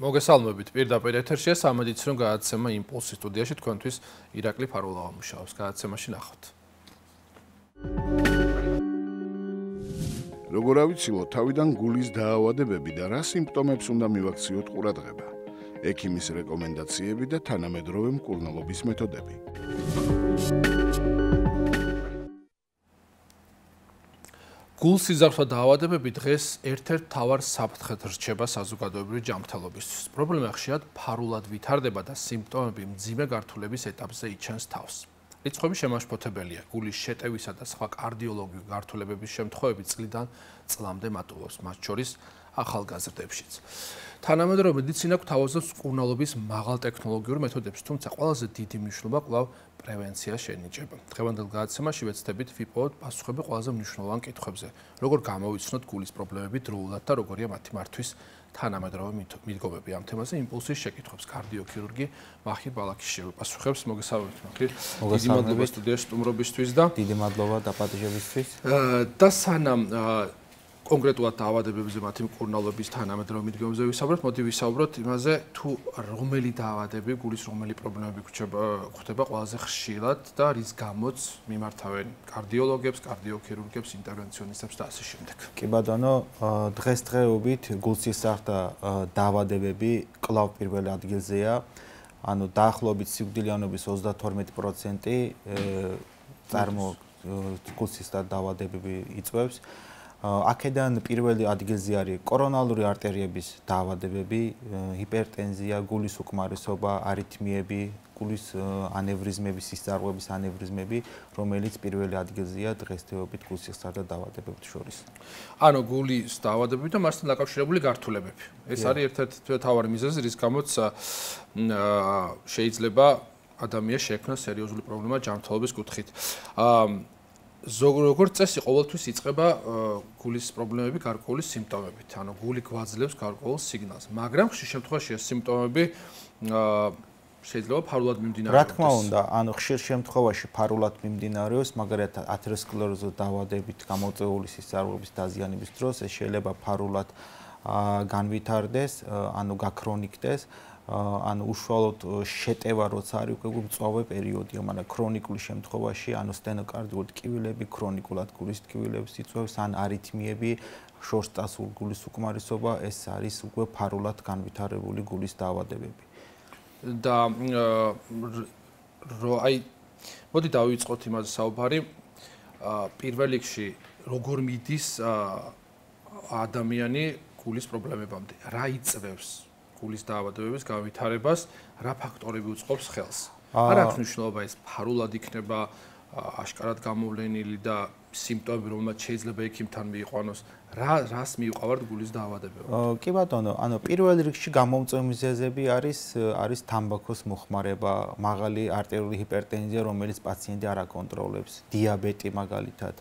მოგესალმებით პირდაპირ ეთერშია სამედიცინო გადაცემა იმპულსი სტუდიაში თქვენთვის ირაკლი ფარულავა მუშაობს გადაცემაში ნახავთ. როგორ ავიცილოთ თავიდან გულის დაავადებები და რა სიმპტომებს უნდა მივაქციოთ ყურადღება? ექიმის რეკომენდაციები და თანამედროვე მკურნალობის მეთოდები. გულსიზარხვა დაავადებები დღეს ერთ-ერთ მთავარ საფრთხედ რჩება საზოგადოებრივი ჯანმრთელობისთვის. პრობლემა ხშირად ფარულად ვითარდება და სიმპტომები მძიმე გართულების ეტაპზე იჩენს თავს. რიცხვები შემაშფოთებელია. გულის შეტევისა და სხვა კარდიოლოგიური გართულებების შემთხვევები წლიდან წლამდე მატულობს, მათ შორის ახალგაზრდებშიც. თანამედროვე მედიცინა გვთავაზობს მკურნალობის მაღალტექნოლოგიურ მეთოდებს, თუმცა ყველაზე დიდი მნიშვნელობა კვლავ პრევენციას ენიჭება. დღევანდელ გადაცემაში ვეცდებით ვიპოვოთ პასუხები ყველაზე მნიშვნელოვან კითხვებზე. როგორ გამოვიცნოთ გულის პრობლემები დროულად და როგორია მათი მართვის თანამედროვე მიდგომები. ამ თემაზე იმპულსის შეკითხვებს კარდიოქირურგი მაჰირ ბალაქიშევი პასუხებს. მოგესალმებით მაჰირ. დიდი მადლობა სტუდიაში სტუმრობისთვის და დიდი მადლობა დაპატიჟებისთვის. და სანამ კონკრეტულად დაავადებებზე მათი მკურნალობის თანამედროვე მიდგომებზე ვისაუბროთ, მოდი ვისაუბროთ იმაზე, თუ რომელი დაავადები, გულის რომელი პრობლემები გვხვდება ყველაზე ხშირად და რის გამოც მიმართავენ კარდიოლოგებს, კარდიოქირურგებს, ინტერვენციონისტებს და ასე შემდეგ. კი ბატონო, დღესდღეობით გულსისხლთა დაავადებები კვლავ პირველ ადგილზეა. ანუ დაახლოებით სიკვდილიანობის 32% გულსისხლთა დაავადებები იწვევს. აქედან პირველი ადგილზე არის კორონალური არტერიების დაავადებები, ჰიპერტენზია, გულის უკმარისობა, არითმიები, გულის ანევრიზმები, სისწარღვების ანევრიზმები, რომელიც პირველი ადგილზეა დღესდღეობით გულსისხლთა დაავადებებს შორის. ანუ გულის დაავადებები და მასთან დაკავშირებული გართულებები. ეს არის ერთ-ერთი მთავარი მიზეზი, რის გამოც შეიძლება ადამიანს შეექმნას სერიოზული პრობლემა ჯანმრთელობის კუთხით. როგორც წესი ყოველთვის იწყება გულის პრობლემები გარკვეული სიმპტომებით. ანუ გული გვაძლევს გარკვეულ სიგნალს, მაგრამ ხშირ შემთხვევაში ეს სიმპტომები შეიძლება ფარულად მიმდინარეობდეს. რა თქმა უნდა, ანუ ხშირ შემთხვევაში ფარულად მიმდინარეობს, მაგალითად ათეროსკლეროზის დაავადებით გამოწვეული სისწარღვების დაზიანების დროს ეს შეიძლება ფარულად განვითარდეს, ანუ გაქრონიკდეს. ანუ უშუალოდ შეტევა როცა არის უკვე მწვავე პერიოდია, მაგრამ ქრონიკული შემთხვევაში ანუ სტენოკარდიული ტკივილები, ქრონიკულად გულის ტკივილებს იწვევს, ან არითმიები, შორს წასულ გულის უკმარისობა, ეს არის უკვე ფარულად განვითარებული გულის დაავადებები. და მოდი დავიწყოთ იმაზე საუბარი. პირველ რიგში როგორ მიდის ადამიანი გულის პრობლემებამდე? რა იწვევს გულის დაავადებების განვითარებას, რა ფაქტორები უწყობს ხელს? არ აქვს მნიშვნელობა ეს ფარულად იქნება აშკარად გამოვლენილი და სიმპტომები, რომელმაც შეიძლება ექიმთან მიიყვანოს, რას მიუყავართ გულის დაავადებები? კი ბატონო, ანუ პირველ რიგში გამომწვევი მიზეზები არის თამბაქოს მოხმარება, მაღალი არტერიული ჰიპერტენზია, რომელიც პაციენტი არ აკონტროლებს, დიაბეტი მაგალითად,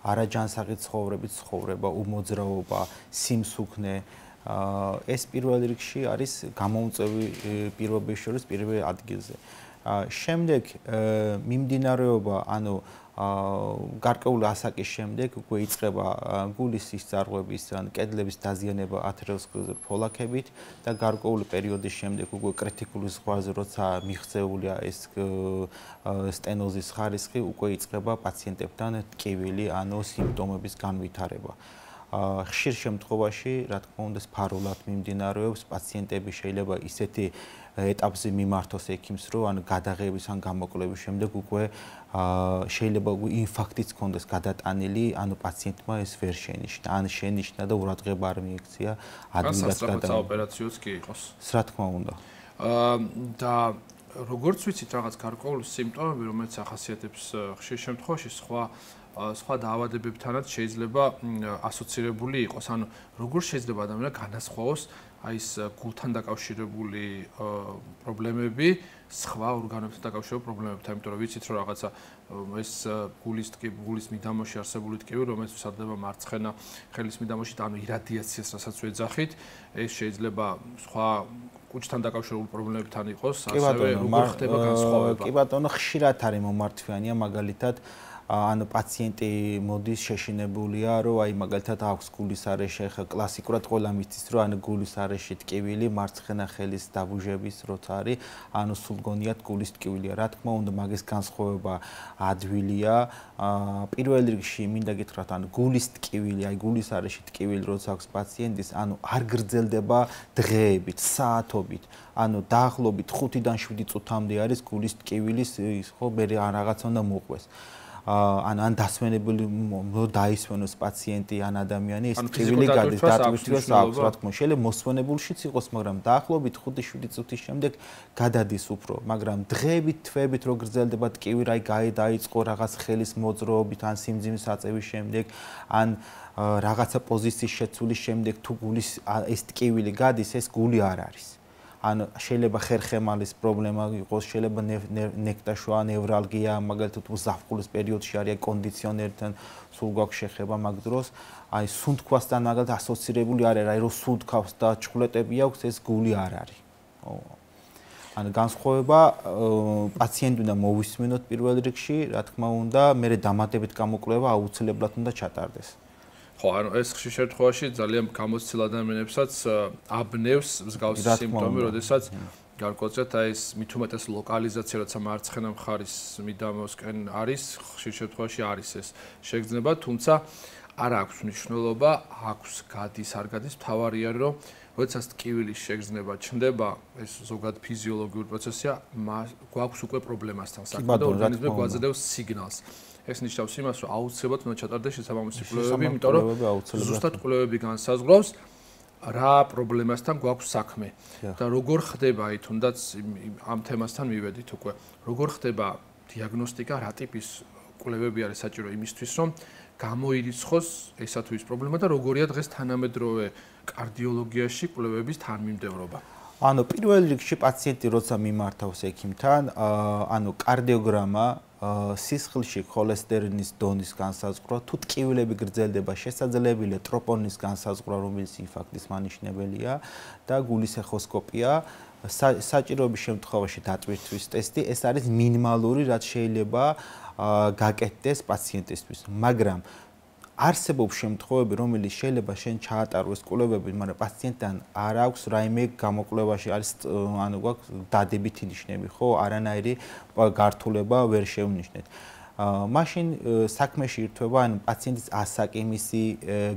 არაჯანსაღი ცხოვრება, უმოძრაობა, სიმსუქნე. ეს პირველ რიგში არის გამომწვევი პირობების შორის პირველ ადგილზე. შემდეგ მიმდინარეობა, ანუ გარკვეული ასაკის შემდეგ უკვე იწყება გულის სისწარღვების ან კედლების დაზიანება ათეროსკლეროზული ფოლაქებით და გარკვეული პერიოდის შემდეგ უკვე კრიტიკული ზღვარზე როცა მიღწეულია ეს სტენოზის ხარისხი, უკვე იწყება პაციენტებთან ტკივილი, ანუ სიმპტომების განვითარება. ხშირ შემთხვევაში, რა თქმა უნდა, ფარულად მიმდინარეობს, პაციენტები შეიძლება ისეთი ეტაპზე მიმართოს ექიმს, რომ ანუ გადაღების ან გამოკვლევის შემდეგ უკვე შეიძლება ინფარქტიც ჰქონდეს გადატანილი, ანუ პაციენტმა ეს ვერ შენიშნა, ან შენიშნა და ურადღება არ მიექცია ადვილად გადატანა. ოპერაციოც კი იყოს. რა თქმა უნდა. და როგორც ვიცით, რაღაც გარკვეული სიმპტომები, რომელიც ახასიათებს ხშირ შემთხვევაში სხვა დაავადებებთანაც შეიძლება ასოცირებული იყოს. ანუ როგორ შეიძლება ადამიანი განასხვაოს აი ეს გულთან დაკავშირებული პრობლემები სხვა ორგანოებთან დაკავშირებული პრობლემებთან, იმიტომ რომ ვიცით, რომ რაღაცა ეს გულის მიდამოში არსებული ტკივილი, რომელიც ვსადდება მარცხენა ხელის მიდამოში, ანუ irradiatsias, რასაც ვეძახით, ეს შეიძლება სხვა კუჭთან დაკავშირებული პრობლემებთან იყოს, ასევე როგორ ხდება განსხვავება? კი ბატონო, ხშირად არის მომართვიანია, მაგალითად ანუ პაციენტი მოდის შეშინებულია, რომ აი მაგალითად აქვს გულის არეში, ხა კლასიკურად ყველა მიცის, რომ ანუ გულის არეში ტკივილი, მარცხენა ხელის დაბუჟების როცა არის, ანუ სულგონიათ გულის ტკივილია. რა თქმა უნდა, მაგის განსხვავება ადვილია. პირველ რიგში მინდა გითხრათ, ანუ გულის ტკივილი, აი გულის არეში ტკივილი როცა აქვს პაციენტის, ანუ არ გრძელდება დღეებით, საათობით. ანუ დაახლოებით 5-დან 7 წუთამდე არის გულის ტკივილის ხო მე რაღაცა უნდა მოყვეს. ან დასვენებული დაისვენოს პაციენტი ან ადამიანი ეს ტკივილი გადის დატვირთვას აქვს რა თქმა უნდა შეიძლება მოსვენებულშიც იყოს მაგრამ დაახლოებით 5-7 წუთის შემდეგ გადადის უფრო მაგრამ დღეებით თვეებით რო გრძელდება ტკივილი აი დაიწყო რაღაც ხელის მოძრაობით ან სიმძიმის აწევის შემდეგ ან რაღაცა პოზიციის შეცვლის შემდეგ თუ გულის ეს ტკივილი გადის ეს გული არ არის ან შეიძლება ხერხემალის პრობლემა იყოს, შეიძლება ნექტაშვა, ნევრალგია, მაგალითად ზაფხულის პერიოდში არის კონდიციონერთან სულ გვაქვს შეხება მაგ დროს, აი სუნთქვასთან მაგალითად ასოცირებული არ არის, აი რომ სუნთქავს და ჩხვლეტები აქვს, ეს გული არ არის. ან განსხვავება პაციენტი უნდა მოვისმინოთ პირველ რიგში, რა თქმა უნდა, მერე დამატებით გამოკვლევა აუცილებლად უნდა ჩატარდეს. ხო, ანუ ეს ხშირ შემთხვევაში ძალიან გამოცდილ ადამიანებსაც აბნევს მსგავსი სიმპტომი, როდესაც გარკვეულწილად აი ეს მით უმეტეს ლოკალიზაცია, როცა მარცხენა მხარის მიდამოსკენ არის, ხშირ შემთხვევაში არის ეს შეგრძნება, თუმცა არ აქვს მნიშვნელობა, აქვს გადის, არ გადის, მთავარია რომ როდესაც ტკივილის შეგრძნება ჩნდება, ეს ზოგადად ფიზიოლოგიური პროცესია, გვაქვს უკვე პრობლემასთან საქმე და ორგანიზმი გვაძლევს სიგნალს. ეს ნიშნავს იმას, რომ აუცილებლად უნდა ჩატარდეს შესაბამისი კვლევები, იმიტომ რომ ზუსტად კვლევები განსაზღვრავს რა პრობლემასთან გვაქვს საქმე და როგორ ხდება აი თუნდაც ამ თემასთან მივედით უკვე. როგორ ხდება დიაგნოსტიკა, რა ტიპის კვლევები არის საჭირო იმისთვის, რომ გამოირიცხოს ესა თუ ის პრობლემა და როგორია დღეს თანამედროვე კარდიოლოგიაში კვლევების თანმიმდევრობა. ანუ პირველ რიგში პაციენტი როცა მიმართავს ექიმთან, ანუ კარდიოგრამა სისხლში ხოლესტერინის დონის განსაზღვრა, თუ ტკივილები გრძელდება, შესაძლებელია ტროპონის განსაზღვრა, რომელიც ინფარქტის მანიშნებელია და გულის ეხოსკოპია, საჭიროების შემთხვევაში დატვირთვის ტესტი, ეს არის მინიმალური, რაც შეიძლება გაკეთდეს პაციენტისთვის, მაგრამ არსებობს შემთხვევები, რომელიც შეიძლება შენ ჩაატაროს კვლევები, მაგრამ პაციენტთან არ აქვს რაიმე გამოკვლევაში არის ანუ გვაქვს დადებითი ნიშნები, ხო, არანაირი გართულება ვერ შევნიშნეთ. მაშინ საქმეში ირთვება ან პაციენტის ასაკი, მისი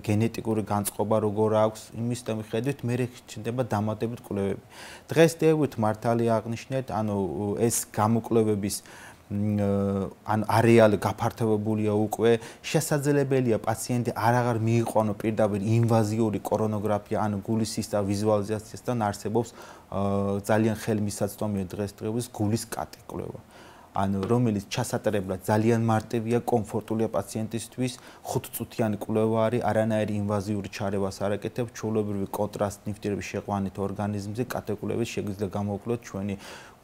გენეტიკური განწყობა როგორ აქვს, იმის მიხედვით მე ჩნდება დამატებით კვლევები. დღეს დევით მართალი აღნიშნეთ, ანუ ეს გამოკვლევების ან არეალი გაფართოვებულია უკვე შესაძლებელია პაციენტი აღარ მიიყვანო პირდაპირ ინვაზიური კორონოგრაფია ან გულის სისტემის ვიზუალიზაციასთან არსებობს ძალიან ხელმისაწვდომია დღესდღეობის გულის კატეკვლევა ანუ რომელიც ჩასატარებლად ძალიან მარტივია კომფორტულია პაციენტისთვის 5 წუთიანი კვლევა არის არანაირი ინვაზიური ჩარევას არ აკეთებს ჩვეულებრივი კონტრასტ ნივთიერების შეყვანით ორგანიზმზე კატეკვლევის შეგვიძლია გამოვკლოთ ჩვენი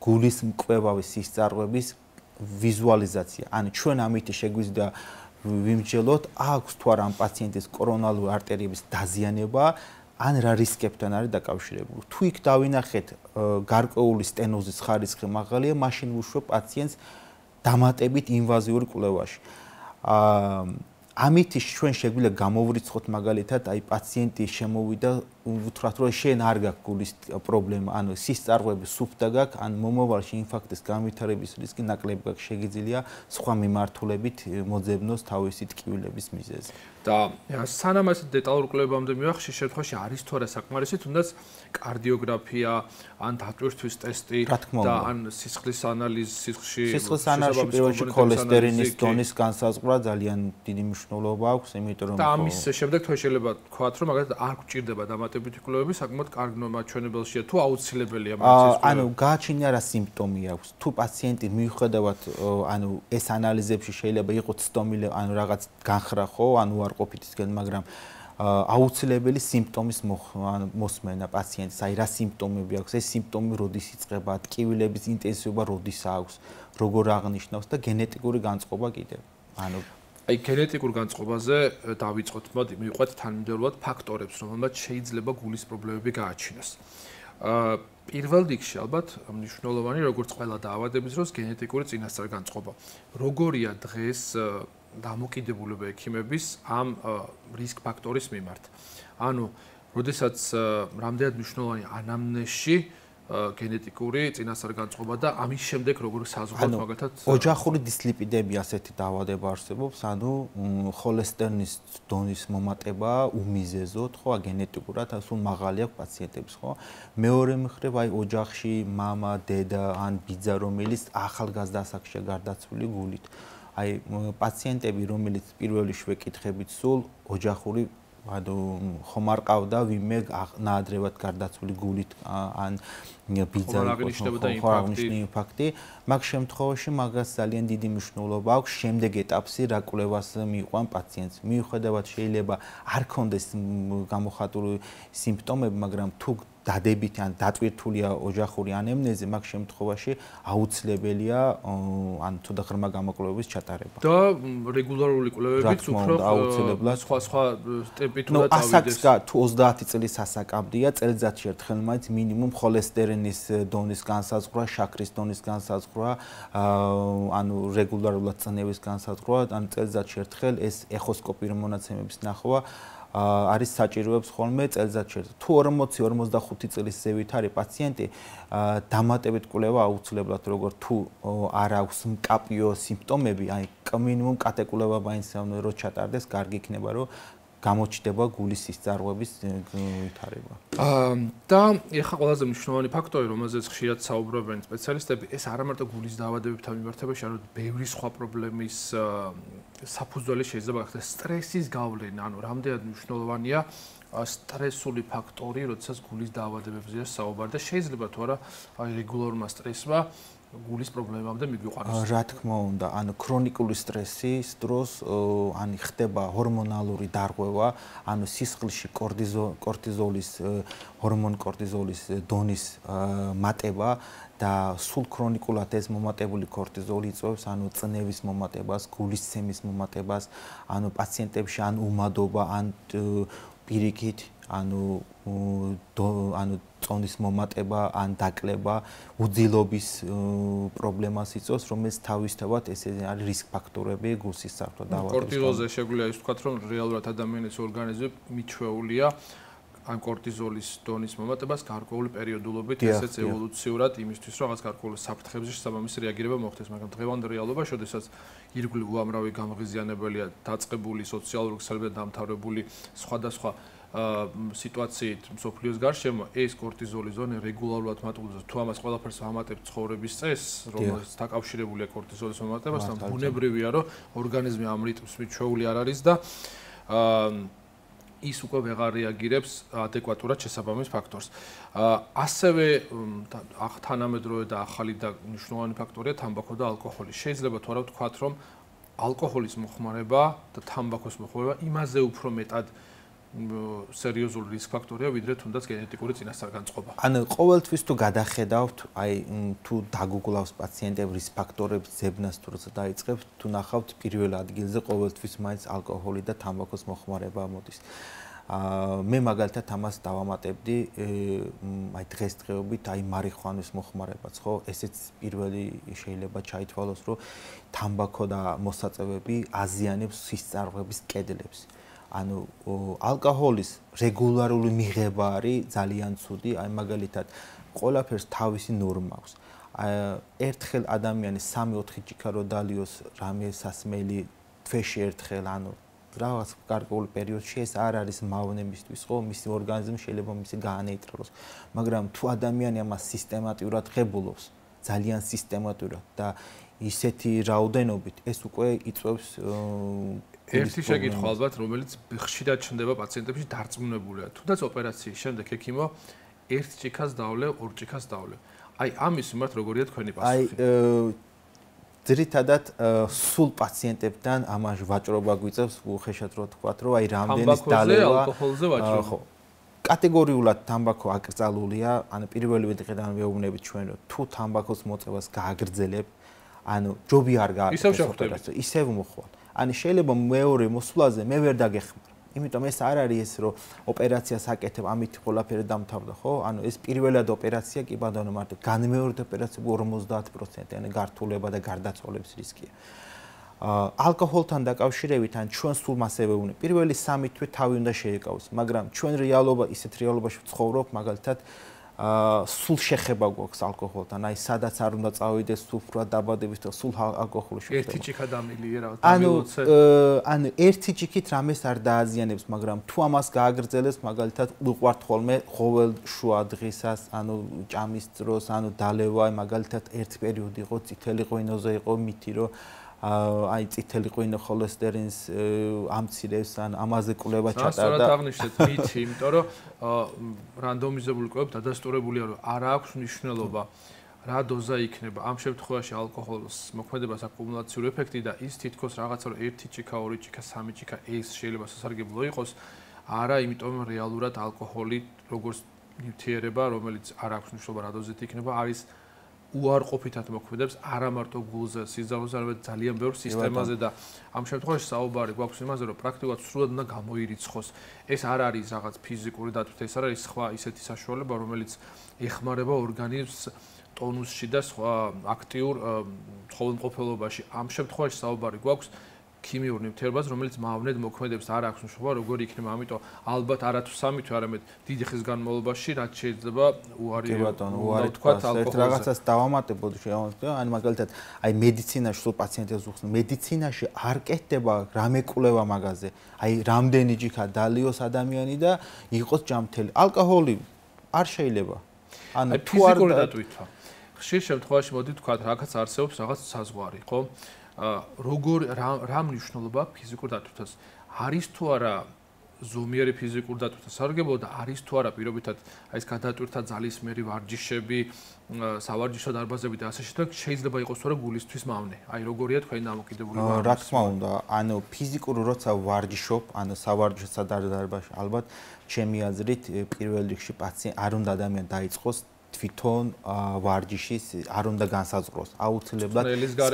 გულის მკვლევავის სისწარღვების ვიზუალიზაცია. ანუ ჩვენ ამით შეგვიძლია ვიმსჯელოთ, აქვს თუ არა ამ პაციენტის კორონალური არტერიების დაზიანება, ან რა რისკებთან არის დაკავშირებული. თუ იქ დავინახეთ გარკვეული სტენოზის ხარისხი მაღალია, მაშინ ვუშვებ პაციენტს დამატებით ინვაზიური კვლევაში. ამით ჩვენ შეგვიძლია გამოვრიცხოთ მაგალითად, აი პაციენტი შემოვიდა, უთხრათ რომ შენ არ გაქვს გულის პრობლემა, ანუ სისწარღვები სუფთა გაქვს, ან მომავალში ინფარქტის განვითარების რისკი ნაკლები გაქვს, შეგიძლია სხვა მიმართულებით მოძებნოს თავისი ტკივილების მიზეზი. და სანამ ეს დეტალურ კვლევებამდე მივახში, შემთხვევაში არის თუ არა საკმარისი, თუნდაც კარდიოგრაფია, ან დატვირთვის ტესტი და ან სისხლის ანალიზი, სისხლის ანალიზში პირველში ქოლესტერინის დონის განსაზღვრა ძალიან დიდი მნიშვნელობა აქვს, იმიტომ რომ და ამის შემდეგ თქვენ შეიძლება თქვათ, რომ მაგალითად არ გვჭირდება დამატებითი კვლევები, საკმაოდ კარგ მაჩვენებელშია თუ აუცილებელია მაგის ანუ გააჩნია რა სიმპტომი აქვს. თუ პაციენტი მიუხედავად ანუ ეს ანალიზებში შეიძლება იყოს ცდომილი, ანუ რაღაც განხრა ხო, ანუ უარყოფითისგან, მაგრამ აუცილებელი სიმპტომის მოსმენა პაციენტს, აი რა სიმპტომები აქვს, ეს სიმპტომი როდის იწყება, ტკივილების ინტენსივობა როდის აქვს, როგორ აღნიშნავს და გენეტიკური განწყობა კიდევ. ანუ აი გენეტიკურ განწყობაზე დავიწყოთ, მოდი მივყვეთ თანმიმდევრულად ფაქტორებს, რომელმაც შეიძლება გულის პრობლემები გააჩინოს. პირველ რიგში ალბათ მნიშვნელოვანი როგორც ყველა დაავადების დროს გენეტიკური წინასწარ განწყობა. როგორია დღეს დამოკიდებულება ექიმების ამ რისკ ფაქტორის მიმართ. ანუ, როდესაც რამდენად მნიშვნელოვანი ანამნეზში გენეტიკური წინასწარ-განწყობა და ამის შემდეგ როგორ საზღვაო მაგათაც ოჯახური დისლიპიდები ასეთი დაავადება არსებობს, ანუ ხოლესტერინის დონის მომატება უმიზეზოდ, ხო, გენეტიკურად სულ მაღალი აქვს პაციენტებს, ხო? მეორე მხრივ აი ოჯახში მამა, დედა ან ბიძა, რომელიც ახალგაზრდა ასაკშია გარდაცვლილი გულით. აი პაციენტები, რომელიც პირველი შვეკითხებით სულ ოჯახური ანუ ხომ არ ყავდა ვინმე ნაადრევად გარდაცვლილი გულით ან ბიძა იყო ინფარქტი მაგ შემთხვევაში მაგას ძალიან დიდი მნიშვნელობა აქვს შემდეგ ეტაპში რა კვლევას მიიყვან პაციენტს მიუხედავად შეიძლება არ ქონდეს გამოხატული სიმპტომები მაგრამ თუ დადებითი ან დატვირთულია ოჯახური ანამნეზი მაგ შემთხვევაში აუცილებელია ან თუ და ღრმა გამოკვლევების ჩატარება და რეგულარული კვლევებიც უფრო აუცილებლად სხვა ტემპით უნდა დავიდეს. ასაკს თუ 30 წლის ასაკამდეა, წელიწადში ერთხელ მაინც მინიმუმ ხოლესტერინის დონის განსაზღვრა, შაქრის დონის განსაზღვრა, ანუ რეგულარულად წნევის განსაზღვრა, ანუ წელიწადში ერთხელ ეს ეხოსკოპიური მონაცემების ნახვა არის საჭიროებს ხოლმე წელიწადში. თუ 40-45 წლის ზევით არის პაციენტი, დამატებით კვლევა აუცილებლად როგორ თუ არ აქვს მკაპიო სიმპტომები, აი მინიმუმ კატეკულება მაინც რო ჩატარდეს, კარგი იქნება რომ გამოჩნდება გულის სისწარღვების ვითარება. და ეხლა ყველაზე მნიშვნელოვანი ფაქტორი, რომელზეც ხშირად საუბრობენ სპეციალისტები, ეს არა მარტო გულის დაავადებებთან მიმართებაში, არამედ ბევრი სხვა პრობლემის საფუძველი შეიძლება გახდეს სტრესის გავლენა, ანუ რამდენად მნიშვნელოვანია სტრესული ფაქტორი, როდესაც გულის დაავადებებზე საუბარი და შეიძლება თუ არა აი რეგულარულმა სტრესმა გულის პრობლემამდე მიგვიყვანოს. რა თქმა უნდა, ანუ ქრონიკული სტრესის დროს ან ხდება ჰორმონალური დარღვევა, ანუ სისხლში კორტიზოლის ჰორმონ კორტიზოლის დონის მატება და სულ ქრონიკულად ეს მომატებული კორტიზოლი იწვევს ანუ წნევის მომატებას, გულისცემის მომატებას, ანუ პაციენტებში ან უმადობა, ან პირიქით ანუ წონის მომატება ან დაკლება უძილობის პრობლემას იწვევს, რომელიც თავისთავად ესე არის რისკ ფაქტორები გულსისწრაფო დაავადების. კორტიზოლზე შეგვიძლია ის ვთქვათ, რომ რეალურად ადამიანის ორგანიზმი მიჩვეულია ამ კორტიზოლის დონის მომატებას გარკვეული პერიოდულობით, ესეც ევოლუციურად იმისთვის, რომ რაღაც გარკვეული საფრთხეებზე შესაბამისი რეაგირება მოხდეს, მაგრამ დღევანდელ რეალობაში, შესაძაც ირგვლივ უამრავი გამღიზიანებელია, დაწყებული სოციალური ქსელებიდან დამთავრებული სხვადასხვა სიტუაციით მსოფლიოს გარშემო ეს კორტიზოლის ზონე რეგულარულად მატულობს თუ ამას ყველაფერს ამატებს ცხოვრების წესს რომელიც დაკავშირებულია კორტიზოლის მომატებასთან ბუნებრივია რომ ორგანიზმი ამ რიტმს მიჩვეული არ არის და ის უკვე ვეღარ რეაგირებს ადეკვატურად შესაბამის ფაქტორს. ასევე თანამედროვე და ახალი და მნიშვნელოვანი ფაქტორია თამბაქო და ალკოჰოლი. შეიძლება თუ არა ვთქვათ რომ ალკოჰოლის მოხმარება და თამბაქოს მოხმარება იმაზე უფრო მეტად სერიოზული რისკ ფაქტორია ვიდრე თუნდაც გენეტიკური წინასწარ-განწყობა. ანუ ყოველთვის თუ გადახედავთ, აი თუ დაგუგლავს პაციენტებს რისკ ფაქტორებს ზებნას თუ როცა დაიწყებს, თუ ნახავთ პირველ ადგილზე ყოველთვის მაინც ალკოჰოლი და თამბაქოს მოხმარება მოდის. მე მაგალითად ამას დავამატებდი აი დღესდღეობით აი მარიხუანის მოხმარებაც, ხო? ესეც პირველი შეიძლება ჩაითვალოს, რომ თამბაქო და მოსაწევები აზიანებს სისწარღვების კედლებს. ანუ ალკოჰოლის რეგულარული მიღება არის ძალიან ცუდი, აი მაგალითად ყველაფერს თავისი ნორმა აქვს. ერთხელ ადამიანი 3-4 ჭიქა რო დალიოს რამე სასმელი თვეში ერთხელ, ანუ რაღაც გარკვეულ პერიოდში ეს არ არის მავნებისთვის, ხო, მისი ორგანიზმი შეიძლება მისი გაანეიტრალოს. მაგრამ თუ ადამიანი ამას სისტემატურად ღებულობს, ძალიან სისტემატურად და ისეთი რაოდენობით, ეს უკვე იწვევს ერთი შეკითხვა ალბათ, რომელიც ხშირად ჩნდება პაციენტებში დარწმუნებულია. თუნდაც ოპერაციის შემდეგ ექიმო ერთ ჭიქას დავლე, ორ ჭიქას დავლე. აი ამის მიმართ როგორია თქვენი პასუხი? აი ძირითადად სულ პაციენტებთან ამას ვაჭრობა გვიწევს, უხეშად რო თქვათ, რომ აი რამდენის დალევა ალკოჰოლზე ვაჭრობა. კატეგორიულად თამბაქო აკრძალულია, ანუ პირველი დღიდან ვეუბნებით ჩვენ, რომ თუ თამბაქოს მოწევას გააგრძელებ, ანუ ჯობი არ გააკეთოს, ისევ მოხვალ. ანუ შეიძლება მეორე მოსვლაზე მე ვერ დაგეხმარ. იმიტომ ეს არ არის ეს რომ ოპერაციას აკეთებ, ამით ყველაფერი დამთავრდა, ხო? ანუ ეს პირველად ოპერაცია კი ბატონო მარტო განმეორედ ოპერაცია 50%, ანუ გართულება და გარდაცვალების რისკია. ალკოჰოლთან დაკავშირებით ან ჩვენ სულ მასევე უნდა პირველი 3 თვე თავი უნდა შეეკავოს, მაგრამ ჩვენ რეალობა ისეთ რეალობაში ვცხოვრობ, მაგალითად სულ შეხება გვაქვს αλკოჰოლთან, აი სადაც არ უნდა წავიდეს სუფრად დაბადების და სულ ალკოჰოლი შეხება. ერთი ჭიქა დამილია რა, დამილოცე. ანუ ერთი ჭიქით რამეს არ დააზიანებს, მაგრამ თუ ამას გააგრძელებს, მაგალითად უყვართ ხოლმე ყოველ შუა დღისას, ანუ ჭამის დროს, ანუ დალევა, მაგალითად ერთ პერიოდი იყო წითელი ღვინოზე იყო მითი, რომ აი წითელი ღვინო ხოლესტერინს ამცირებს ან ამაზე კვლევა ჩატარდა. სწორად აღნიშნეთ მითი, იმიტომ რომ რანდომიზებული კვლევებით დადასტურებულია, რომ არ აქვს მნიშვნელობა რა დოზა იქნება ამ შემთხვევაში ალკოჰოლის მოქმედებას აკუმულაციური ეფექტი და ის თითქოს რაღაცა რომ 1 ჭიქა, 2 ჭიქა, 3 ჭიქა ეს შეიძლება სასარგებლო იყოს, არა, იმიტომ რომ რეალურად ალკოჰოლი როგორც ნივთიერება, რომელიც არ აქვს მნიშვნელობა რა დოზით იქნება, არის უარყოფითად მოქმედებს არა მარტო გულზე, სიძაღლეზე, არამედ ძალიან ბევრ სისტემაზე და ამ შემთხვევაში საუბარი გვაქვს იმაზე, რომ პრაქტიკულად სრულად უნდა გამოირიცხოს. ეს არ არის რაღაც ფიზიკური დატვირთვა, ეს არ არის სხვა ისეთი საშუალება, რომელიც ეხმარება ორგანიზმს ტონუსში და სხვა აქტიურ ცხოველმყოფელობაში. ამ შემთხვევაში საუბარი გვაქვს ქიმიურ ნივთიერებაზე, რომელიც მავნედ მოქმედებს და არ აქვს მნიშვნელობა როგორი იქნება, ამიტომ ალბათ არათუ 3 თვე, არამედ დიდი ხნის განმავლობაში, რაც შეიძლება უარი თქვა ალბათ რაღაცას დავამატებოდი შეამოწმე, ან მაგალითად, აი მედიცინაში სულ პაციენტებს უხსნ, მედიცინაში არ კეთდება რამე კვლევა მაგაზე. აი რამდენი ჭიქა დალიოს ადამიანი და იყოს ჯამთელი. ალკოჰოლი არ შეიძლება. ანუ თუ არ დატვირთვა. ხშირ შემთხვევაში მოდი ვთქვათ, რაღაც არსებობს რაღაც საზღვარი, ხო? როგორ რა მნიშვნელობა ფიზიკურ დატვირთვას არის თუ არა ზომიერი ფიზიკურ დატვირთვა სარგებლო და არის თუ არა პირობითად აი ეს გადატვირთვა ძალისმიერი ვარჯიშები, სავარჯიშო დარბაზები და ასე შემდეგ შეიძლება იყოს თუ არა გულისთვის მავნე. აი როგორია თქვენი დამოკიდებული ვარ. რა თქმა უნდა, ანუ ფიზიკურ როცა ვარჯიშობ, ანუ სავარჯიშო დარბაზში ალბათ ჩემი აზრით პირველ რიგში პაციენტ არ უნდა ადამიანი დაიწყოს თვითონ ვარჯიშის არ უნდა განსაზღვროს. აუცილებლად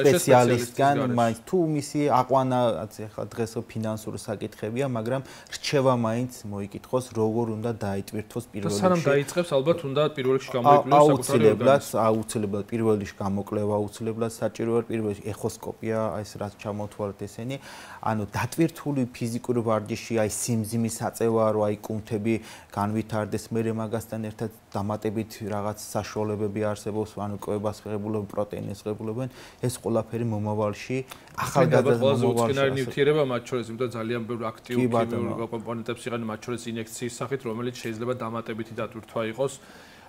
სპეციალისტგან, მაინც თუ მისი აყვანა ახლა დღეს ფინანსური საკითხებია, მაგრამ რჩევა მაინც მოიკითხოს, როგორ უნდა დაიტვირთოს პირველ რიგში. სანამ დაიწყებს, ალბათ უნდა პირველ რიგში გამოიკვლიოს საკუთარი ორგანიზმი. აუცილებლად პირველ რიგში გამოკვლევა, აუცილებლად საჭიროა პირველ რიგში ეხოსკოპია, ეს რაც ჩამოთვალეთ ესენი. ანუ დატვირთული ფიზიკური ვარჯიში, აი სიმძიმის აწევა, რომ აი კუნთები განვითარდეს, მე მაგასთან ერთად დამატებით რაღაც საშუალებები არსებობს, ანუ კვებას ღებულობენ, პროტეინებს ღებულობენ, ეს ყველაფერი მომავალში ახალგაზრდა მომავალში ნივთიერება მათ შორის, იმიტომ ძალიან ბევრ აქტიურ ქიმიურ კომპონენტებს იღებენ, მათ შორის ინიექციის სახით, რომელიც შეიძლება დამატებითი დატვირთვა იყოს.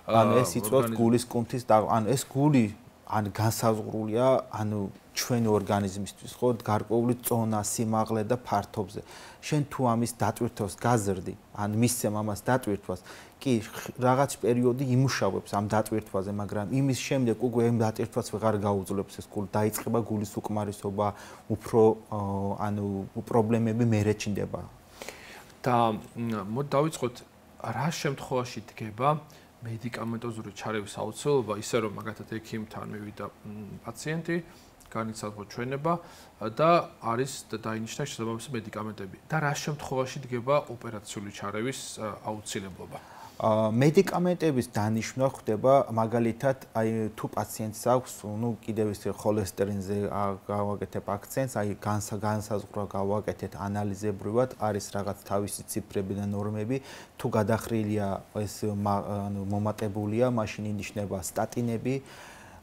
ანუ ეს იწვევს გულის კუნთის ანუ ეს გული ან განსაზღვრულია, ანუ ჩვენი ორგანიზმისთვის, ხო, გარკვეული წონა, სიმაღლე და ფართობზე. შენ თუ ამის დატვირთვას გაზრდი, ან მისცემ ამას დატვირთვას, კი, რაღაც პერიოდი იმუშავებს ამ დატვირთვაზე, მაგრამ იმის შემდეგ უკვე ამ დატვირთვას ვეღარ გაუძლებს ეს გული, დაიწყება გულის უკმარისობა, უფრო ანუ პრობლემები მერეჩნდება. და მოდი დავიწყოთ, რა შემთხვევაში დგება მედიკამენტოზური ჩარევის აუცილებლობა, ისე რომ მაგათად ექიმთან მივიდა პაციენტი, განიცადა ჩვენება და არის დაინიშნა შესაბამისი მედიკამენტები. და რა შემთხვევაში დგება ოპერაციული ჩარევის აუცილებლობა? მედიკამენტების დანიშვნა ხდება მაგალითად, აი თუ პაციენტს აქვს, ну, კიდევ ის ხოლესტერინზე გავაკეთებ აქცენტს, აი განსაზღვრა გავაკეთეთ ანალიზებრივად, არის რაღაც თავისი ციფრები და ნორმები, თუ გადახრილია ეს ანუ მომატებულია, მაშინ ინიშნება სტატინები.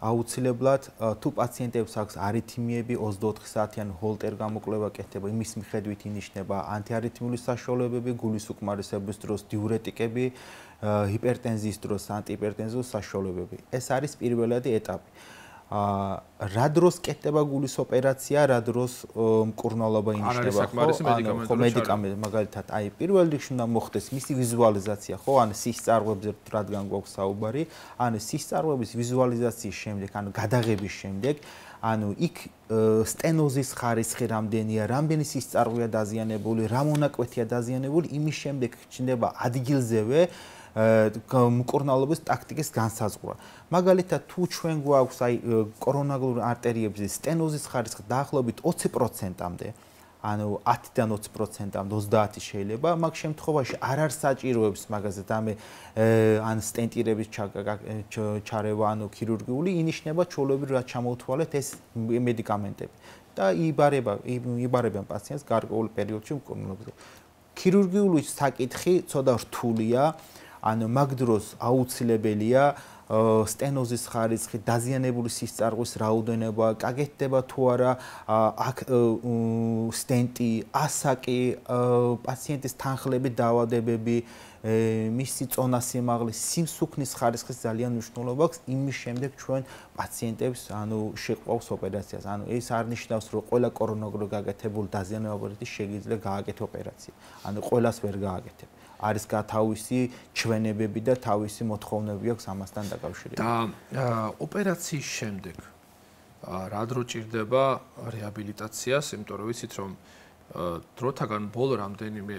აუცილებლად თუ პაციენტებს აქვს არითმიები 24 საათიან ჰოლტერ გამოკვლევა კეთდება, იმის მიხედვით ინიშნება ანტიარითმიული საშუალებები, გულის უკმარისების დროს დიურეტიკები, ჰიპერტენზიის დროს ანტიჰიპერტენზიული საშუალებები. ეს არის პირველადი ეტაპი. რა დროს კეთდება გულის ოპერაცია, რა დროს მკურნალობა ინიშნება, ხო, მედიკამენტი, მაგალითად, აი პირველ რიგში უნდა მოხდეს მისი ვიზუალიზაცია, ხო, ან სისწარღვებზე რადგან გვაქვს საუბარი, ან სისწარღვების ვიზუალიზაციის შემდეგ, ანუ გადაღების შემდეგ, ანუ იქ სტენოზის ხარისხი რამდენია, რამდენი სისწარღვეა დაზიანებული, რა მონაკვეთია დაზიანებული, იმის შემდეგ ჩნდება ადგილზევე მკურნალობის ტაქტიკის განსაზღვრა. მაგალითად, თუ ჩვენ გვაქვს აი კორონარული არტერიების სტენოზის ხარისხი დაახლოებით 20%-მდე, ანუ 10-დან 20%-მდე 30 შეიძლება, მაგ შემთხვევაში არ საჭიროებს მაგაზე დამე ან სტენტირების ჩარევა, ანუ ქირურგიული, ინიშნება ჩვეულებრივ რაც ჩამოუთვალეთ ეს მედიკამენტები. და იბარებიან პაციენტს გარკვეულ პერიოდში მკურნალობაზე. ქირურგიული საკითხი ცოტა რთულია, ანუ მაგ დროს აუცილებელია სტენოზის ხარისხი, დაზიანებული სისწარღვის რაოდენობა, გაგეთდება თუ არა აქ სტენტი, ასაკი, პაციენტის თანხლების დაავადებები, მისი წონა-სიმაღლის, სიმსუქნის ხარისხის ძალიან მნიშვნელობა აქვს იმის შემდეგ ჩვენ პაციენტებს შეყვავს ოპერაციას. ეს არ ნიშნავს, რომ ყველა კორონოგრაფ გაკეთებული დაზიანებებით შეგიძლია გააკეთო ოპერაცია. ყველას ვერ გააკეთებ. არის თავისი ჩვენებები და თავისი მოთხოვნები აქვს ამასთან დაკავშირებით. და ოპერაციის შემდეგ რა დრო ჭირდება რეაბილიტაციას, იმიტომ რომ ვიცით რომ დროთაგან ბოლო რამდენიმე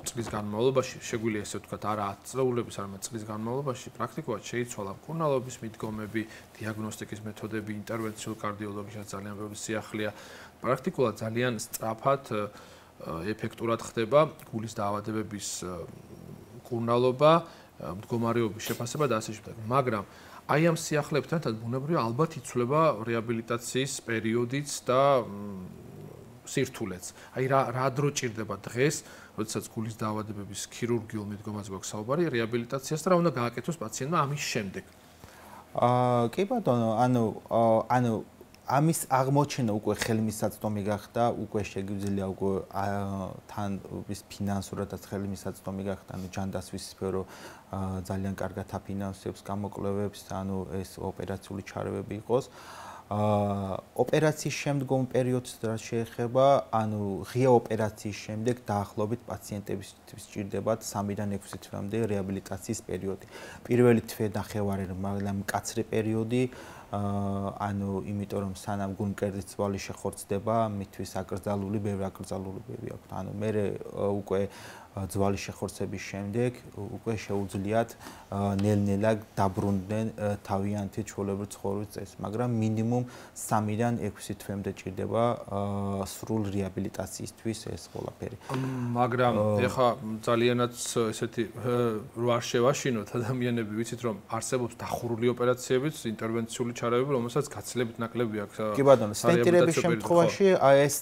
წლის განმავლობაში, შეგვიძლია ესე ვთქვათ, არა 10 წლეულების, არამედ წლის განმავლობაში პრაქტიკულად შეიცვალა მკურნალობის მიდგომები, დიაგნოსტიკის მეთოდები, ინტერვენციულ კარდიოლოგიაში ძალიან ბევრი სიახლეა. პრაქტიკულად ძალიან სწრაფად ეფექტურად ხდება გულის დაავადებების მკურნალობა, მდგომარეობის შეფასება და ასე შემდეგ. მაგრამ აი ამ სიახლეებთან ერთად ბუნებრივია ალბათ იცვლება რეაბილიტაციის პერიოდიც და სირთულეც. აი რა დრო ჭირდება დღეს, როდესაც გულის დაავადებების ქირურგიულ მიდგომაზე გვაქვს საუბარი, რეაბილიტაციას და რა უნდა გააკეთოს პაციენტმა ამის შემდეგ. კი ბატონო, ანუ ამის აღმოჩენა უკვე ხელმისაწვდომი გახდა, უკვე შეგვიძლია უკვე თან ფინანსურადაც ხელმისაწვდომი გახდა, ჯანდაცვის სფერო ძალიან კარგად აფინანსებს გამოკვლევებს, ეს ოპერაციული ჩარევები იყოს. ოპერაციის შემდგომ პერიოდს რაც შეეხება, ღია ოპერაციის შემდეგ დაახლოებით პაციენტებისთვის ჭირდებათ 3-დან 6 თვემდე რეაბილიტაციის პერიოდი. პირველი თვე ნახევარი მაგრამ მკაცრი პერიოდი, იმიტომ რომ სანამ გულმკერდის ძვალი შეხორცდება, მისთვის აკრძალული ბევრი აკრძალულობები აქვს. მე უკვე ძვალი შეხორცების შემდეგ უკვე შეუძლიათ ნელ-ნელა დაბრუნდნენ თავიანთი ჩვეულებრივი ცხოვრების წესს, მაგრამ მინიმუმ 3-დან 6 თვემდე ჭირდება სრულ რეაბილიტაციისთვის ეს ყველაფერი. მაგრამ ეხლა ძალიანაც ესეთი რო არ შევაშინოთ ადამიანები, ვიცით რომ არსებობს დახურული ოპერაციებიც, ინტერვენციული ჩარევები, რომელსაც გაცილებით ნაკლები აქვს. კი ბატონო, სტენტირების შემთხვევაში ეს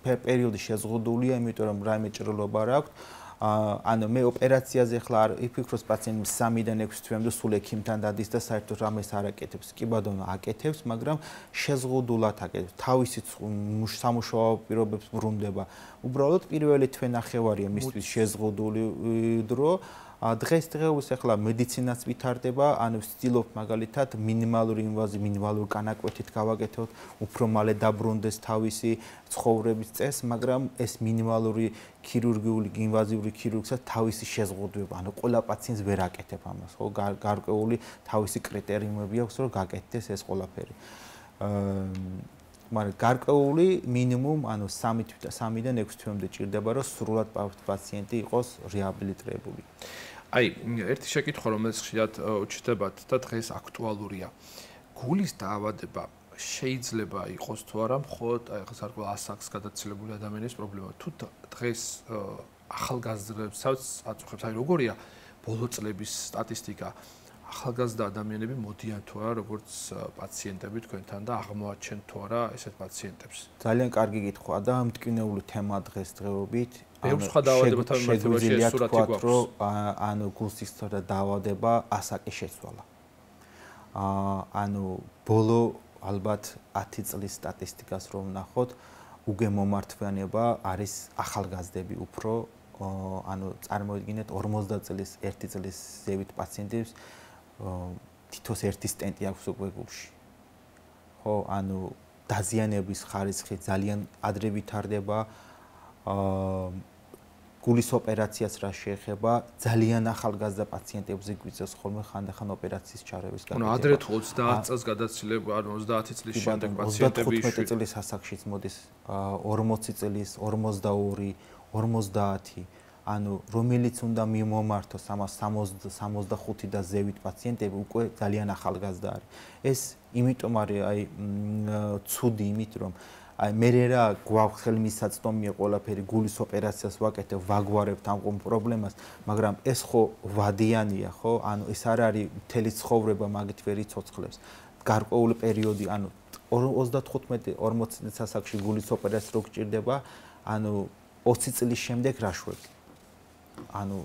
პერიოდი შეზღუდულია, იმიტომ რომ რაიმე ჭრილობა არ აქვს. მე ოპერაციაზე ახლა არ ვიფიქროს პაციენტს 3-დან 6 თვემდე სულ ექიმთან დადის და საერთოდ რამეს არ აკეთებს. კი ბატონო, აკეთებს, მაგრამ შეზღუდულად აკეთებს. თავისი სამუშაო პირობებს ბრუნდება. უბრალოდ პირველი თვე ნახევარია მისთვის შეზღუდული დრო. დღესდღეობით ახლა მედიცინაც ვითარდება, ვცდილობ მაგალითად მინიმალური ინვაზი, მინიმალური განაკვეთით გავაკეთოთ, უფრო მალე დაბრუნდეს თავისი ცხოვრების წესს, მაგრამ ეს მინიმალური ქირურგიული ინვაზიური ქირურგსაც თავისი შეზღუდვება, ყველა პაციენტს ვერ აკეთებ ამას, ხო? გარკვეული თავისი კრიტერიუმები აქვს, რომ გაკეთდეს ეს ყველაფერი. მაგრამ გარკვეული მინიმუმ 3-დან 6 თვემდე ჭირდება, რომ სრულად პაციენტი იყოს რეაბილიტირებული. აი, ერთი შეკითხვა, რომელიც ხშირად უჩნდებათ და დღეს აქტუალურია. გულის დაავადება შეიძლება იყოს თუ არა მხოლოდ გარკვეულ ასაკს გადაცილებული ადამიანის პრობლემა. თუ დღეს ახალგაზრდებსაც აწუხებს, აი როგორია ბოლო წლების სტატისტიკა, ახალგაზრდა ადამიანები მოდიან თუ არა როგორც პაციენტები თქვენთან და აღმოაჩენ თუ არა ესეთ პაციენტებს. ძალიან კარგი კითხვაა და მტკივნეული თემა დღესდღეობით. ბევრ სხვა დაავადებათა მიმართებაში ეს სურათი გვაქვს. გულსისხლძარღვთა დაავადება ასაკის შეცვალა. ბოლო ალბათ 10 წლის სტატისტიკას რომ ვნახოთ, უგე მომართვიანება არის ახალგაზრდები უფრო, წარმოიდგინეთ 40 წლის, 1 წლის ზევით პაციენტებს თითოს ერთი სტენტი აქვს უკვე გულში. ხო, დაზიანების ხარისხი ძალიან ადრე ვითარდება. გულის ოპერაციას რა შეეხება, ძალიან ახალგაზრდა პაციენტებზე გვიწევს ხოლმე ხანდახან ოპერაციის ჩარევის გაკეთება. ადრე თუ 30 წელს გადაცილება, 30 წლის შემდეგ პაციენტები 15 წლის ასაკშიც მოდის 40 წლის, 42, 50, რომელიც უნდა მიმომართოს ამას 65 და ზევით პაციენტები უკვე ძალიან ახალგაზრდა არის. ეს იმიტომ არის ცუდი იმით რომ მე რა გვაქვს ხელმისაწვდომია ყველაფერი გულის ოპერაციას ვაკეთებ, ვაგვარებთ ამ პრობლემას, მაგრამ ეს ხო ვადიანია, ხო? ეს არ არის მთელი ცხოვრება მაგით ვერ იცოცხლებს. გარკვეული პერიოდი, 35-40 ასაკში გულის ოპერაცია რო გჭირდება, ანუ 20 წლის შემდეგ რა შვები? ანუ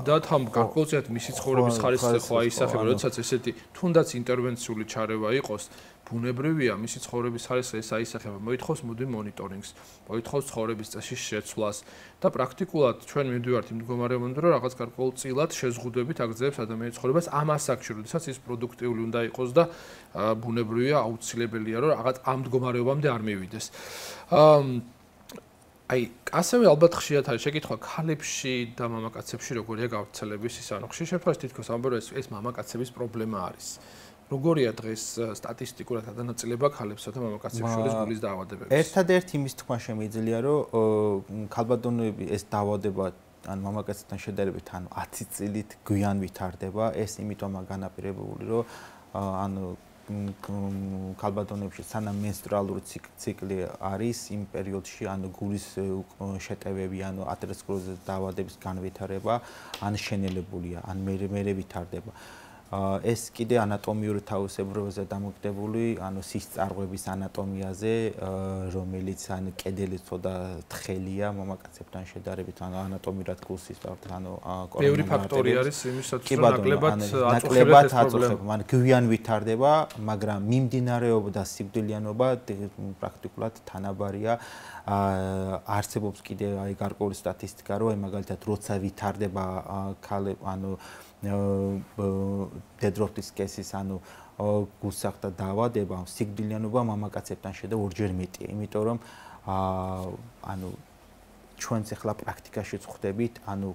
და თან გარკვეულწილად მისი ცხოვრების ხარისხი ხო აისახება, როდესაც ესეთი თუნდაც ინტერვენციული ჩარევა იყოს, ბუნებრივია მისი ცხოვრების ხარისხი ეს აისახება, მოითხოვს მუდმივ მონიტორინგს, მოითხოვს ცხოვრების წესის შეცვლას და პრაქტიკულად ჩვენ მივდივართ იმ მდგომარეობამდე, რომ რაღაც გარკვეულწილად შეზღუდვებით აგრძელებს ადამიანის ცხოვრებას ამ ასაკში, როდესაც ის პროდუქტიული უნდა იყოს და ბუნებრივია აუცილებელია, რომ რაღაც ამ მდგომარეობამდე არ მივიდეს. აი, ასევე ალბათ ხშირად არის შეკითხვა ქალებში და მამაკაცებში როგორია გავრცელების ის, ანუ ხშირ შემთხვევაში თითქოს ამბობენ რომ ეს მამაკაცების პრობლემა არის. როგორია დღეს სტატისტიკურად გადანაწილება ქალებსა და მამაკაცებს შორის გულის დაავადებების? ერთადერთი იმის თქმა შემიძლია, რომ ქალბატონები ეს დაავადება ან მამაკაცთან შედარებით ანუ 10 წლით გვიან ვითარდება, ეს იმიტომაა განაპირობებული, რომ ანუ ქალბატონებში სანამ მენსტრუალური ციკლი არის იმ პერიოდში ანუ გულის შეტევები ანუ ათეროსკლეროზის დაავადების განვითარება ან შენელებულია ან მერე ვითარდება. ეს კიდე ანატომიური თავისებურებაზე დამოკიდებული, ანუ სისწარღვების ანატომიაზე, რომელიც ან კედელი ცოტა თხელია მამაკაცებთან შედარებით, ანუ ანატომიურად გულსის ანუ ბევრი ფაქტორი არის იმისათვის, რომ ნაკლებად აწუხებს, ან გვიან ვითარდება, მაგრამ მიმდინარეობა და სიკვდილიანობა პრაქტიკულად თანაბარია. არსებობს კიდე აი გარკვეული სტატისტიკა, რომ მაგალითად როცა ვითარდება ანუ დედროფტის კესის ანუ გულსახთა დაავადება, სიკვდილიანობა მამაკაცებთან შედარებით ორჯერ მეტია, იმიტომ რომ ანუ ჩვენც ახლა პრაქტიკაში ვხვდებით, ანუ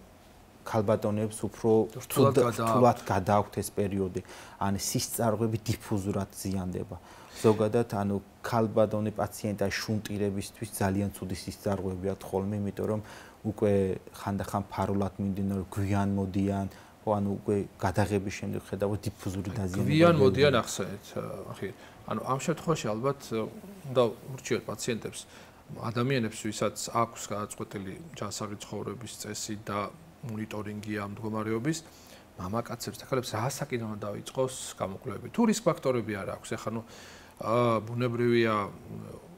ქალბატონებს უფრო რთულად გადააქვთ ეს პერიოდი, ან სისწარღვები დიფუზურად ზიანდება. ზოგადად ანუ ქალბატონი პაციენტთა შუნტირებისთვის ძალიან ცუდი სისწარღვები აქვს ხოლმე, იმიტომ რომ უკვე ხანდახან ფარულად მიმდინარე გვიან მოდიან, ანუ უკვე გადაღების შემდეგ ხედავთ დიფუზური დაზიანება. გვიან მოდიან ახსენეთ, ახი. ანუ ამ შემთხვევაში ალბათ უნდა ურჩიოთ პაციენტებს, ადამიანებს, ვისაც აქვს გადაწყვეტილი ჯანსაღი ცხოვრების წესი და მონიტორინგი ამ მდგომარეობის, მამაკაცებს და ქალებს რა საკითხი უნდა დაიწყოს გამოკვლევები. თუ რისკ ფაქტორები არ აქვს, ეხლა ნუ ბუნებრივია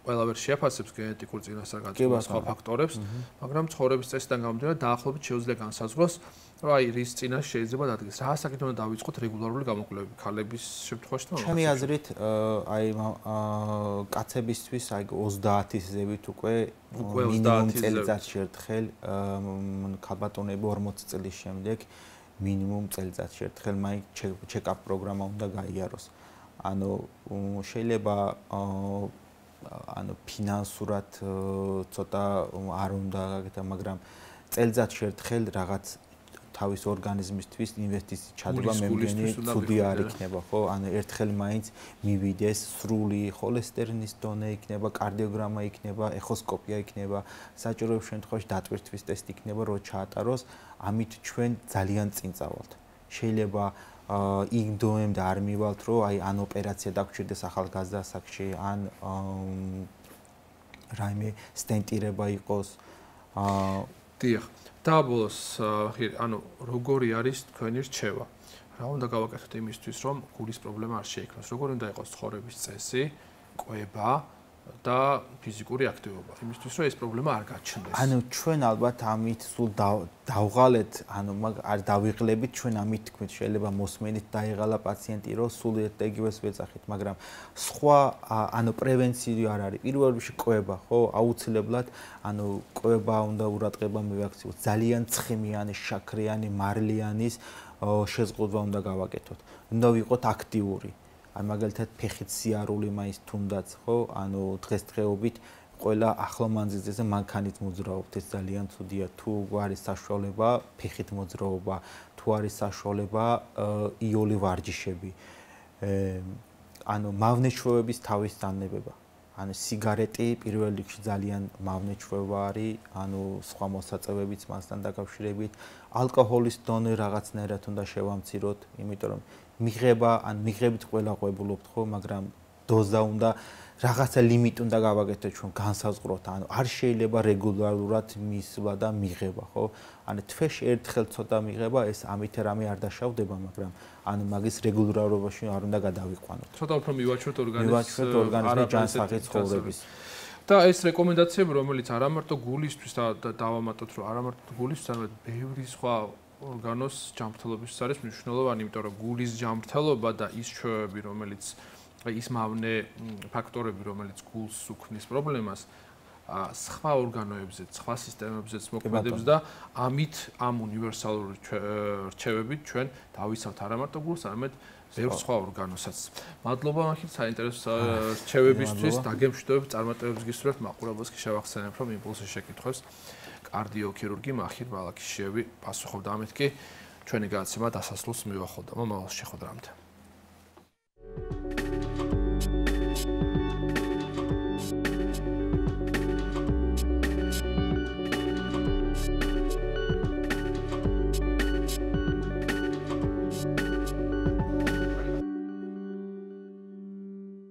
ყველა ვერ შეაფასებს გენეტიკურ წინასწარ სხვა ფაქტორებს, მაგრამ ცხოვრების წესიდან გამომდინარე დაახლოებით შეუძლია განსაზღვროს, რომ აი რის წინაშე შეიძლება დადგეს. რა საკითხი უნდა დავიწყოთ რეგულარული გამოკვლევები ქალების შემთხვევაში და მამაკაცების? ჩემი აზრით, აი კაცებისთვის აი 30-ის ზევით უკვე მინიმუმ წელიწადში ერთხელ ქალბატონები 40 წლის შემდეგ მინიმუმ წელიწადში ერთხელ მაინც ჩეკაპ პროგრამა უნდა გაიაროს. ანუ შეიძლება ანუ ფინანსურად ცოტა არ უნდა გაკეთო, მაგრამ წელიწადში ერთხელ რაღაც თავის ორგანიზმისთვის ინვესტიცია ჩადება, მე მგონი ცუდი არ იქნება, ხო? ანუ ერთხელ მაინც მივიდეს სრული ხოლესტერინის დონე იქნება, კარდიოგრამა იქნება, ეხოსკოპია იქნება, საჭიროების შემთხვევაში დატვირთვის ტესტი იქნება, რო ჩაატაროს, ამით ჩვენ ძალიან წინ წავალთ. შეიძლება იმ დონემდე არ მივალთ, რომ აი ან ოპერაცია დაგჭირდეს ახალგაზრდა ასაკში, ან რაიმე სტენტირება იყოს. დიახ. და ბოლოს, ანუ როგორი არის თქვენი რჩევა? რა უნდა გავაკეთოთ იმისთვის, რომ გულის პრობლემა არ შეიქმნას? როგორი უნდა იყოს ცხოვრების წესი, კვება და ფიზიკური აქტივობა? იმისთვის, რომ ეს პრობლემა არ გაჩნდეს. ანუ ჩვენ ალბათ ამით სულ დავღალეთ, ანუ არ დავიღლებით, ჩვენ ამით თქვით, შეიძლება მოსმენით დაიღალა პაციენტი, რომ სულ ერთ იგივეს ვეძახით, მაგრამ სხვა ანუ პრევენცია არ არის. პირველ რიგში კვება, ხო? აუცილებლად, ანუ კვება უნდა ურატყება მივაქციოთ. ძალიან ცხიმიანი, შაქრიანი, მარილიანის შეზღუდვა უნდა გავაკეთოთ. უნდა ვიყოთ აქტიური. ან მაგალითად ფეხით სიარული მაინც თუნდაც, ხო? ანუ დღესდღეობით ყველა ახლო მანძილზე მანქანით მოძრაობთ, ეს ძალიან ცუდია. თუ არის საშუალება, ფეხით მოძრაობა, თუ არის საშუალება, იოლი ვარჯიშები. ანუ მავნეჩვევების თავის დანებება. ანუ სიგარეტი პირველ რიგში ძალიან მავნეჩვევა არის, ანუ სხვა მოსაწევებიც მასთან დაკავშირებით. ალკოჰოლის დონე რაღაცნაირად უნდა შევამციროთ, იმიტომ რომ მიღება ან მიღებით ყველა ყვებულობთ, ხო, მაგრამ დოზა უნდა რაღაცა ლიმიტი უნდა გავაკეთოთ ჩვენ განსაზღვროთ, ანუ არ შეიძლება რეგულარულად მისვლა და მიღება, ხო? ანუ თვეში ერთხელ ცოტა მიღება, ეს ამით რამე არ დაშავდება, მაგრამ ანუ მაგის რეგულარობაში არ უნდა გადავიყვანოთ. ცოტა უფრო მივაჩვენოთ ორგანიზმის ჯანსაღი ცხოვრების. და ეს რეკომენდაციები, რომელიც არა მარტო გულისთვის და დავამატოთ, რომ არა მარტო გულისთვის, არამედ ბევრი სხვა ორგანოს ჯანმრთელობისთვის არის მნიშვნელოვანი, იმიტომ რომ გულის ჯანმრთელობა და ის ჩვევები, რომელიც ის მავნე ფაქტორები, რომელიც გულს უქმნის პრობლემას, სხვა ორგანოებზეც, სხვა სისტემებზეც მოქმედებს და ამით ამ უნივერსალური რჩევებით ჩვენ დავიცავთ არა მარტო გულს, არამედ ბევრ სხვა ორგანოსაც. მადლობა მახით საინტერესო რჩევებისთვის, დაგემშვიდობებით, წარმატებებს გისურვებთ, მაყურებელს კი შევახსენებ, რომ იმპულსის შეკითხვებს კარდიოქირურგი მახით ბალაქიშიევი პასუხობდა, ამით კი ჩვენი გადაცემა დასასრულს მივახოლდა. მომავალ შეხვედრამდე.